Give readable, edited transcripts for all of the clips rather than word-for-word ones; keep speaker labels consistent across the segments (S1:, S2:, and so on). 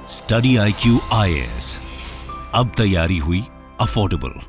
S1: Study IQ IAS, अब तैयारी हुई अफोर्डेबल।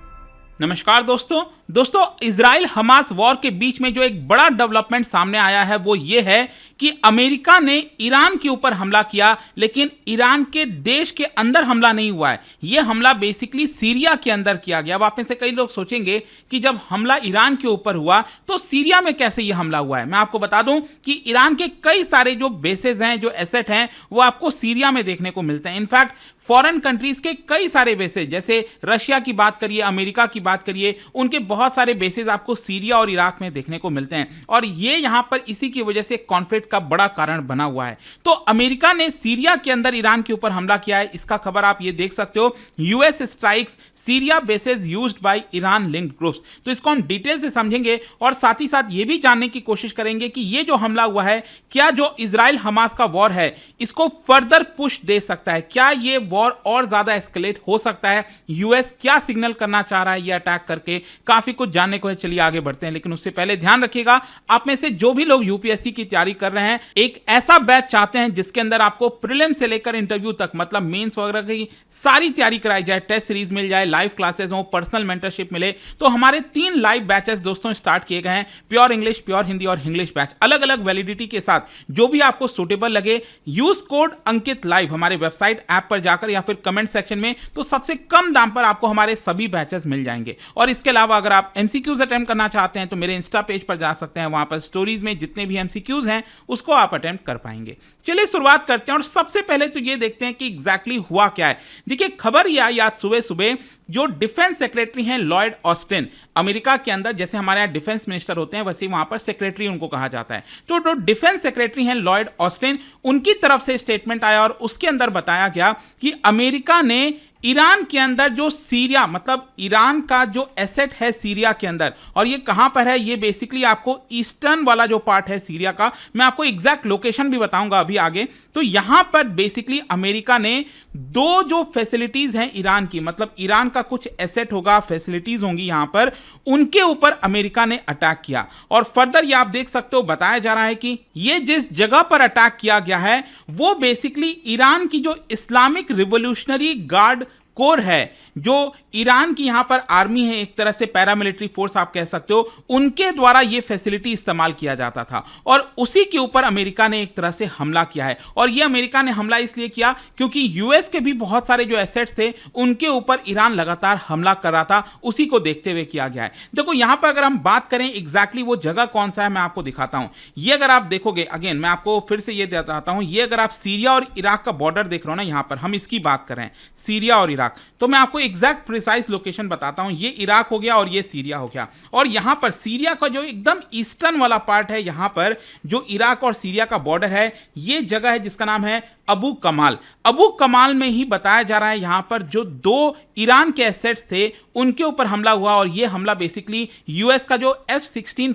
S2: नमस्कार दोस्तों, इजराइल हमास वॉर के बीच में जो एक बड़ा डेवलपमेंट सामने आया है वो ये है कि अमेरिका ने ईरान के ऊपर हमला किया, लेकिन ईरान के देश के अंदर हमला नहीं हुआ है। ये हमला बेसिकली सीरिया के अंदर किया गया। अब आप में से कई लोग सोचेंगे कि जब हमला ईरान के ऊपर हुआ तो सीरिया में कैसे ये हमला हुआ है। मैं आपको बता दूं कि ईरान के कई सारे जो बेसेस हैं, जो एसेट हैं, वो आपको सीरिया में देखने को मिलते हैं। इनफैक्ट फॉरेन कंट्रीज के कई सारे बेसेस, जैसे रशिया की बात करिए, अमेरिका की बात करिए, उनके बहुत सारे बेसेस आपको सीरिया और इराक में देखने को मिलते हैं। और ये यहां पर इसी की वजह से कॉन्फ्लिक्ट का बड़ा कारण बना हुआ है। तो अमेरिका ने सीरिया के अंदर ईरान के ऊपर हमला किया है। इसका खबर आप ये देख सकते हो, US strikes Syria bases used by Iran linked groups. तो इसको हम डिटेल से समझेंगे और साथ ही साथ ये भी जानने की कोशिश करेंगे कि ये जो हमला हुआ है, क्या जो इजराइल हमास का वॉर है इसको फर्दर पुश दे सकता है, क्या ये वॉर और ज्यादा एस्केलेट हो सकता है, यूएस क्या सिग्नल करना चाह रहा है ये अटैक करके। काफी कुछ जानने को है, चलिए आगे बढ़ते हैं। लेकिन उससे पहले ध्यान रखिएगा, आप में से जो भी लोग यूपीएससी की तैयारी कर रहे हैं, एक ऐसा बैच चाहते हैं जिसके अंदर आपको प्रीलिम से लेकर इंटरव्यू तक, मतलब मेंस वगैरह की सारी तैयारी कराई जाए, टेस्ट सीरीज मिल जाए, लाइव क्लासेस हो, पर्सनल मेंटरशिप मिले, तो हमारे 3 लाइव बैचेस दोस्तों स्टार्ट किए गए हैं। प्योर इंग्लिश, प्योर हिंदी और इंग्लिश बैच, अलग अलग वैलिडिटी के साथ। जो भी आपको सूटेबल लगे, यूज कोड अंकित लाइव हमारे वेबसाइट ऐप पर जाकर या फिर कमेंट सेक्शन में, तो सबसे कम दाम पर आपको हमारे सभी बैचेस मिल जाएंगे। और इसके अलावा अगर आप एमसीक्यूज अटेम्प्ट करना चाहते हैं तो मेरे इंस्टा पेज पर जा सकते हैं, वहां पर स्टोरीज में जितने भी एमसीक्यूज हैं उसको आप अटेम्प्ट कर पाएंगे। चलिए शुरुआत करते हैं और सबसे पहले तो ये देखते हैं कि एग्जैक्टली हुआ क्या है। देखिए, खबर यह आई आज सुबह सुबह, जो डिफेंस सेक्रेटरी हैं लॉयड ऑस्टिन, अमेरिका के अंदर जैसे हमारे यहाँ डिफेंस मिनिस्टर होते हैं वैसे वहां पर सेक्रेटरी उनको कहा जाता है, तो जो डिफेंस सेक्रेटरी हैं लॉयड ऑस्टिन, उनकी तरफ से स्टेटमेंट आया और उसके अंदर बताया गया कि अमेरिका ने ईरान के अंदर जो सीरिया, मतलब ईरान का जो एसेट है सीरिया के अंदर, और ये कहां पर है, ये बेसिकली आपको ईस्टर्न वाला जो पार्ट है सीरिया का, मैं आपको एग्जैक्ट लोकेशन भी बताऊंगा अभी आगे। तो यहां पर बेसिकली अमेरिका ने 2 जो फैसिलिटीज हैं ईरान की, मतलब ईरान का कुछ एसेट होगा, फैसिलिटीज होंगी यहां पर, उनके ऊपर अमेरिका ने अटैक किया। और फर्दर ये आप देख सकते हो, बताया जा रहा है कि ये जिस जगह पर अटैक किया गया है वो बेसिकली ईरान की जो इस्लामिक रिवोल्यूशनरी गार्ड कोर है, जो ईरान की यहां पर आर्मी है, एक तरह से पैरामिलिट्री फोर्स आप कह सकते हो, उनके द्वारा यह फैसिलिटी इस्तेमाल किया जाता था। और उसी के ऊपर अमेरिका ने एक तरह से हमला किया है। और यह अमेरिका ने हमला इसलिए किया क्योंकि यूएस के भी बहुत सारे जो एसेट्स थे उनके ऊपर ईरान लगातार हमला कर रहा था, उसी को देखते हुए किया गया है। देखो यहां पर अगर हम बात करें एग्जैक्टली वो जगह कौन सा है, मैं आपको दिखाता हूं। ये अगर आप देखोगे, अगेन मैं आपको फिर से ये बताता हूं, ये अगर आप सीरिया और इराक का बॉर्डर देख रहे हो ना, यहां पर हम इसकी बात कर रहे हैं, सीरिया और इराक, तो मैं आपको एग्जैक्ट प्रिसाइज लोकेशन बताता हूं। ये इराक हो गया और ये सीरिया हो गया। और यहां पर सीरिया का जो एकदम ईस्टर्न वाला पार्ट है, यहां पर जो इराक और सीरिया का बॉर्डर है, ये जगह है जिसका नाम है अबू कमाल। अबू कमाल में ही बताया जा रहा है यहां पर जो 2 ईरान के एसेट्स थे उनके ऊपर हमला हुआ। और यह हमला बेसिकली यूएस का जो F-16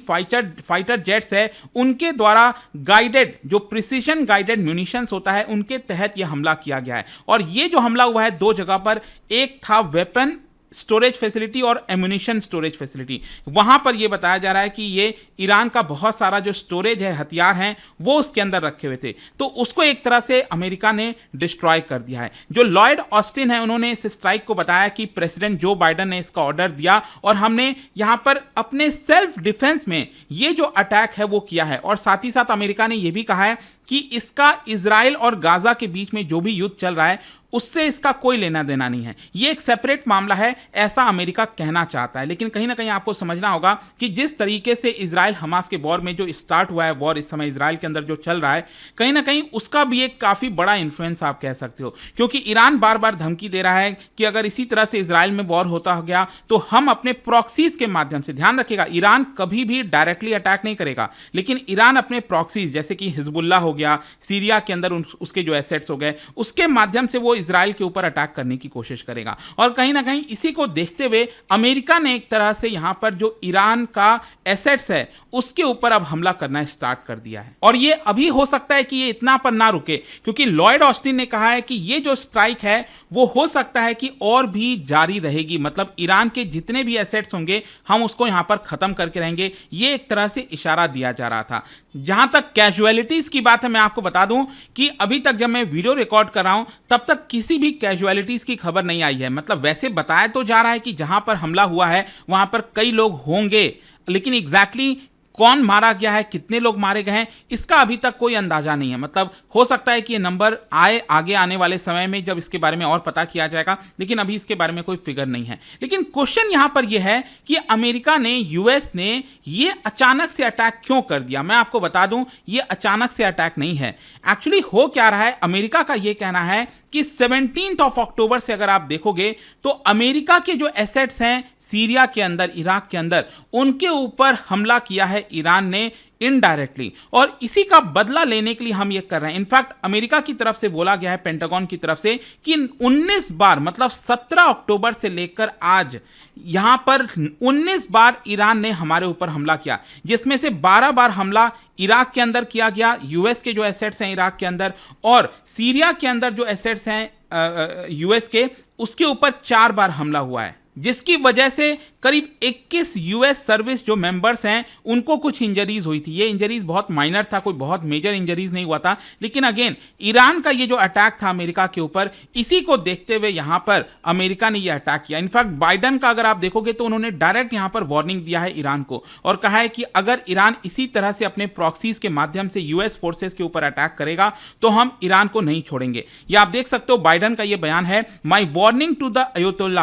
S2: फाइटर जेट्स है उनके द्वारा गाइडेड, जो प्रिसीजन गाइडेड म्यूनिशंस होता है, उनके तहत यह हमला किया गया है। और यह जो हमला हुआ है 2 जगह पर, एक था वेपन स्टोरेज फैसिलिटी और एम्यूनिशन स्टोरेज फैसिलिटी। वहां पर यह बताया जा रहा है कि ये ईरान का बहुत सारा जो स्टोरेज है, हथियार हैं, वो उसके अंदर रखे हुए थे, तो उसको एक तरह से अमेरिका ने डिस्ट्रॉय कर दिया है। जो लॉयड ऑस्टिन है उन्होंने इस स्ट्राइक को बताया कि प्रेसिडेंट जो बाइडेन ने इसका ऑर्डर दिया और हमने यहां पर अपने सेल्फ डिफेंस में ये जो अटैक है वो किया है। और साथ ही साथ अमेरिका ने यह भी कहा है कि इसका इजराइल और गाजा के बीच में जो भी युद्ध चल रहा है उससे इसका कोई लेना देना नहीं है, ये एक सेपरेट मामला है, ऐसा अमेरिका कहना चाहता है। लेकिन कहीं ना कहीं आपको समझना होगा कि जिस तरीके से इजराइल हमास के वॉर में जो स्टार्ट हुआ है, वॉर इस समय इजराइल के अंदर जो चल रहा है, कहीं ना कहीं उसका भी एक काफी बड़ा इन्फ्लुएंस आप कह सकते हो। क्योंकि ईरान बार बार धमकी दे रहा है कि अगर इसी तरह से इजराइल में वॉर होता गया तो हम अपने प्रॉक्सीज के माध्यम से, ध्यान रखिएगा, ईरान कभी भी डायरेक्टली अटैक नहीं करेगा, लेकिन ईरान अपने प्रॉक्सीज जैसे कि हिजबुल्लाह हो गया, सीरिया के अंदर उसके जो एसेट्स हो गए, उसके माध्यम से वो इजराइल के ऊपर अटैक करने की कोशिश करेगा। और कहीं ना कहीं इसी को देखते हुए अमेरिका ने एक तरह से यहां पर जो ईरान का एसेट्स है उसके ऊपर अब हमला करना स्टार्ट कर दिया है। और ये अभी हो सकता है कि ये इतना पर ना रुके, क्योंकि लॉयड ऑस्टिन ने कहा है कि ये जो स्ट्राइक है वो हो सकता है कि और भी जारी रहेगी, मतलब ईरान के जितने भी एसेट्स होंगे हम उसको यहां पर खत्म करके रहेंगे, ये एक तरह से इशारा दिया जा रहा था। जहां तक कैजुअलिटीज की बात बात है, मैं आपको बता दूं कि अभी तक जब मैं वीडियो रिकॉर्ड कर रहा हूं तब तक किसी भी कैजुअलिटीज की खबर नहीं आई है। मतलब वैसे बताया तो जा रहा है कि जहां पर हमला हुआ है वहां पर कई लोग होंगे, लेकिन एग्जैक्टली कौन मारा गया है, कितने लोग मारे गए हैं, इसका अभी तक कोई अंदाजा नहीं है। मतलब हो सकता है कि ये नंबर आए आगे आने वाले समय में जब इसके बारे में और पता किया जाएगा, लेकिन अभी इसके बारे में कोई फिगर नहीं है। लेकिन क्वेश्चन यहां पर यह है कि अमेरिका ने, यूएस ने ये अचानक से अटैक क्यों कर दिया। मैं आपको बता दूं, ये अचानक से अटैक नहीं है। एक्चुअली हो क्या रहा है, अमेरिका का ये कहना है कि 17 अक्टूबर से अगर आप देखोगे तो अमेरिका के जो एसेट्स हैं सीरिया के अंदर, इराक के अंदर, उनके ऊपर हमला किया है ईरान ने इनडायरेक्टली, और इसी का बदला लेने के लिए हम ये कर रहे हैं। इनफैक्ट अमेरिका की तरफ से बोला गया है, पेंटागन की तरफ से, कि 19 बार, मतलब 17 अक्टूबर से लेकर आज यहां पर 19 बार ईरान ने हमारे ऊपर हमला किया, जिसमें से 12 बार हमला इराक के अंदर किया गया, यूएस के जो एसेट्स हैं इराक के अंदर, और सीरिया के अंदर जो एसेट्स हैं यूएस के, उसके ऊपर 4 बार हमला हुआ है, जिसकी वजह से करीब 21 यूएस सर्विस जो मेंबर्स हैं उनको कुछ इंजरीज हुई थी। ये इंजरीज बहुत माइनर था, कोई बहुत मेजर इंजरीज नहीं हुआ था। लेकिन अगेन ईरान का ये जो अटैक था अमेरिका के ऊपर, इसी को देखते हुए यहां पर अमेरिका ने ये अटैक किया। इनफैक्ट बाइडन का अगर आप देखोगे तो उन्होंने डायरेक्ट यहां पर वार्निंग दिया है ईरान को, और कहा है कि अगर ईरान इसी तरह से अपने प्रॉक्सीज के माध्यम से यूएस फोर्सेस के ऊपर अटैक करेगा तो हम ईरान को नहीं छोड़ेंगे। ये आप देख सकते हो, बाइडन का ये बयान है, माई वार्निंग टू द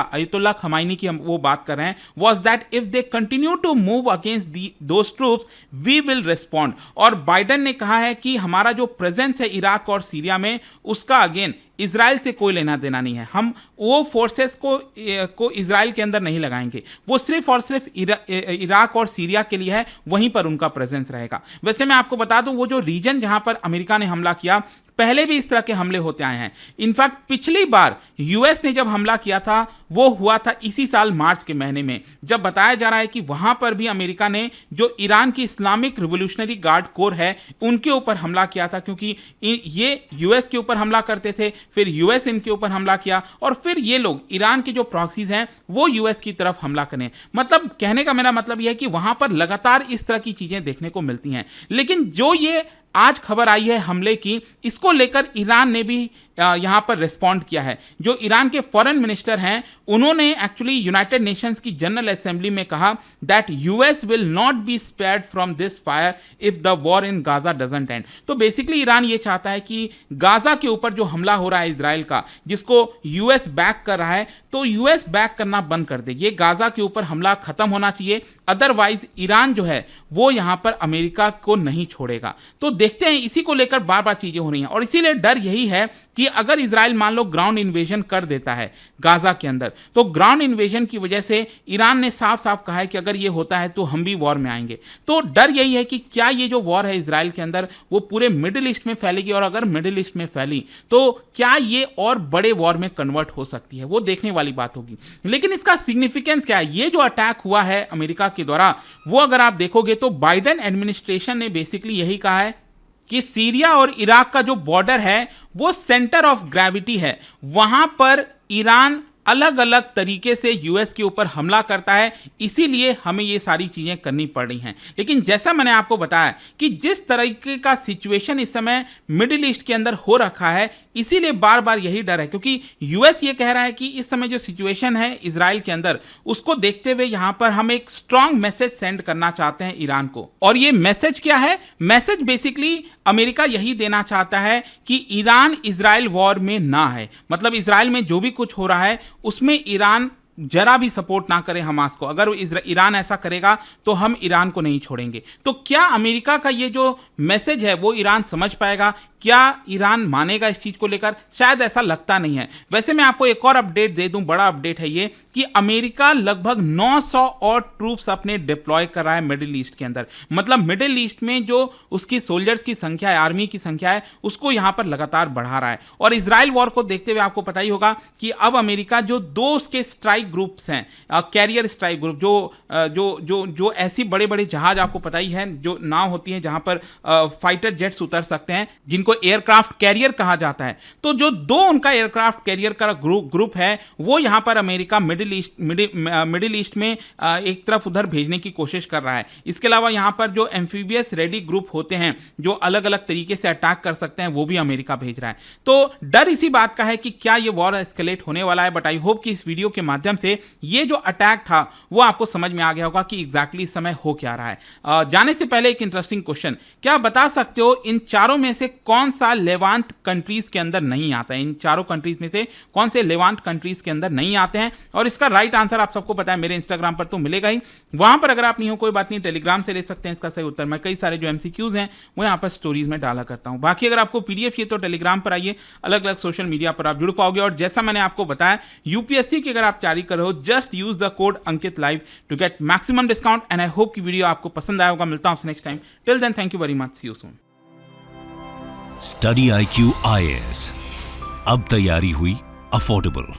S2: अयतुल्ला खमाइनी की हम वो बात कर रहे हैं, was that if they continue to move against those troops, we will respond। और बाइडन ने कहा है कि हमारा जो प्रेजेंस है इराक और सीरिया में, उसका अगेन इजराइल से कोई लेना देना नहीं है। हम वो फोर्सेस को इजराइल के अंदर नहीं लगाएंगे, वो सिर्फ और सिर्फ इराक और सीरिया के लिए है, वहीं पर उनका प्रेजेंस रहेगा। वैसे मैं आपको बता दूं, वो जो रीजन जहां पर अमेरिका ने हमला किया, पहले भी इस तरह के हमले होते आए हैं। इनफैक्ट पिछली बार यूएस ने जब हमला किया था वो हुआ था इसी साल मार्च के महीने में, जब बताया जा रहा है कि वहां पर भी अमेरिका ने जो ईरान की इस्लामिक रिवोल्यूशनरी गार्ड कोर है उनके ऊपर हमला किया था, क्योंकि ये यूएस के ऊपर हमला करते थे, फिर यूएस इनके ऊपर हमला किया, और फिर ये लोग ईरान के जो प्रॉक्सीज हैं वो यूएस की तरफ हमला करें। मतलब कहने का मेरा मतलब यह है कि वहां पर लगातार इस तरह की चीजें देखने को मिलती हैं। लेकिन जो ये आज खबर आई है हमले की, इसको लेकर ईरान ने भी यहां पर रिस्पॉन्ड किया है। जो ईरान के फॉरेन मिनिस्टर हैं उन्होंने एक्चुअली यूनाइटेड नेशंस की जनरल असेंबली में कहा that US will not be spared from this fire if the war in Gaza doesn't and. तो बेसिकली ईरान ये चाहता है कि गाजा के ऊपर जो हमला हो रहा है इजराइल का, जिसको यूएस बैक कर रहा है, तो यूएस बैक करना बंद कर दे। ये गाजा के ऊपर हमला खत्म होना चाहिए, अदरवाइज ईरान जो है वो यहां पर अमेरिका को नहीं छोड़ेगा। तो देखते हैं, इसी को लेकर बार बार चीजें हो रही हैं, और इसीलिए डर यही है कि अगर इजराइल मान लो ग्राउंड इन्वेजन कर देता है गाजा के अंदर, तो ग्राउंड इन्वेजन की वजह से ईरान ने साफ साफ कहा है कि अगर ये होता है तो हम भी वॉर में आएंगे। तो डर यही है कि क्या ये जो वॉर है इजराइल के अंदर वो पूरे मिडिल ईस्ट में फैलेगी, और अगर मिडिल ईस्ट में फैली तो क्या ये और बड़े वॉर में कन्वर्ट हो सकती है, वो देखने वाली बात होगी। लेकिन इसका सिग्निफिकेंस क्या है, ये जो अटैक हुआ है अमेरिका के द्वारा, वो अगर आप देखोगे तो बाइडेन एडमिनिस्ट्रेशन ने बेसिकली यही कहा है कि सीरिया और इराक का जो बॉर्डर है वो सेंटर ऑफ ग्रेविटी है, वहां पर ईरान अलग अलग तरीके से यूएस के ऊपर हमला करता है, इसीलिए हमें ये सारी चीजें करनी पड़ रही हैं। लेकिन जैसा मैंने आपको बताया कि जिस तरीके का सिचुएशन इस समय मिडिल ईस्ट के अंदर हो रखा है, इसीलिए बार बार यही डर है, क्योंकि यूएस ये कह रहा है कि इस समय जो सिचुएशन है इजराइल के अंदर, उसको देखते हुए यहां पर हम एक स्ट्रांग मैसेज सेंड करना चाहते हैं ईरान को। और ये मैसेज क्या है? मैसेज बेसिकली अमेरिका यही देना चाहता है कि ईरान इजराइल वॉर में ना है, मतलब इजराइल में जो भी कुछ हो रहा है उसमें ईरान जरा भी सपोर्ट ना करे हमास को। अगर ईरान ऐसा करेगा तो हम ईरान को नहीं छोड़ेंगे। तो क्या अमेरिका का ये जो मैसेज है वो ईरान समझ पाएगा? क्या ईरान मानेगा इस चीज को लेकर? शायद ऐसा लगता नहीं है। वैसे मैं आपको एक और अपडेट दे दूं, बड़ा अपडेट है ये, कि अमेरिका लगभग 900 और ट्रूप्स अपने डिप्लॉय कर रहा है मिडिल ईस्ट के अंदर। मतलब मिडिल ईस्ट में जो उसकी सोल्जर्स की संख्या है, आर्मी की संख्या है, उसको यहां पर लगातार बढ़ा रहा है। और इजराइल वॉर को देखते हुए आपको पता ही होगा कि अब अमेरिका जो 2 उसके स्ट्राइक ग्रुप्स हैं, कैरियर स्ट्राइक ग्रुप, जो ऐसी बड़े बड़े जहाज, आपको पता ही है, जो नाव होती है जहां पर फाइटर जेट्स उतर सकते हैं, जिनको जिनको एयरक्राफ्ट कैरियर कहा जाता है। तो जो दो उनका एयरक्राफ्ट कैरियर का ग्रुप है वो यहाँ पर अमेरिका मिडिल ईस्ट में एक तरफ उधर भेजने की कोशिश कर रहा है। इसके अलावा यहाँ पर जो एम्फीबियस रेडी ग्रुप होते हैं जो अलग अलग तरीके से अटैक कर सकते हैं वो भी अमेरिका भेज रहा है। तो डर इसी बात का है कि क्या ये वॉर एस्केलेट होने वाला है। बट आई होप कि इस वीडियो के माध्यम से ये जो अटैक था वो आपको समझ में आ गया होगा कि एग्जैक्टली इस समय हो क्या रहा है। जाने से पहले एक इंटरेस्टिंग क्वेश्चन, क्या आप बता सकते हो इन चारों में से कौन सा लेवांट कंट्रीज के अंदर नहीं आता है? इन चारों कंट्रीज में से कौन से लेवांट कंट्रीज के अंदर नहीं आते हैं? और इसका राइट आंसर आप सबको पता है, मेरे इंस्टाग्राम पर तो मिलेगा ही, वहां पर अगर आप नहीं हो कोई बात नहीं, टेलीग्राम से ले सकते हैं इसका सही उत्तर। मैं कई सारे जो एमसीक्यूज हैं वो यहाँ पर स्टोरीज में डाला करता हूं। बाकी अगर आपको पीडीएफ चाहिए तो टेलीग्राम पर आइए, अलग अलग सोशल मीडिया पर आप जुड़ पाओगे। और जैसा मैंने आपको बताया, यूपीएससी की अगर आप तैयारी कर रहे हो, just use the code Ankit live to get maximum discount. And I hope कि वीडियो आपको पसंद आया होगा। मिलता हूं आपसे next time. Till then, thank you very much, see you soon.
S1: Study IQ IAS, अब तैयारी हुई अफोर्डेबल।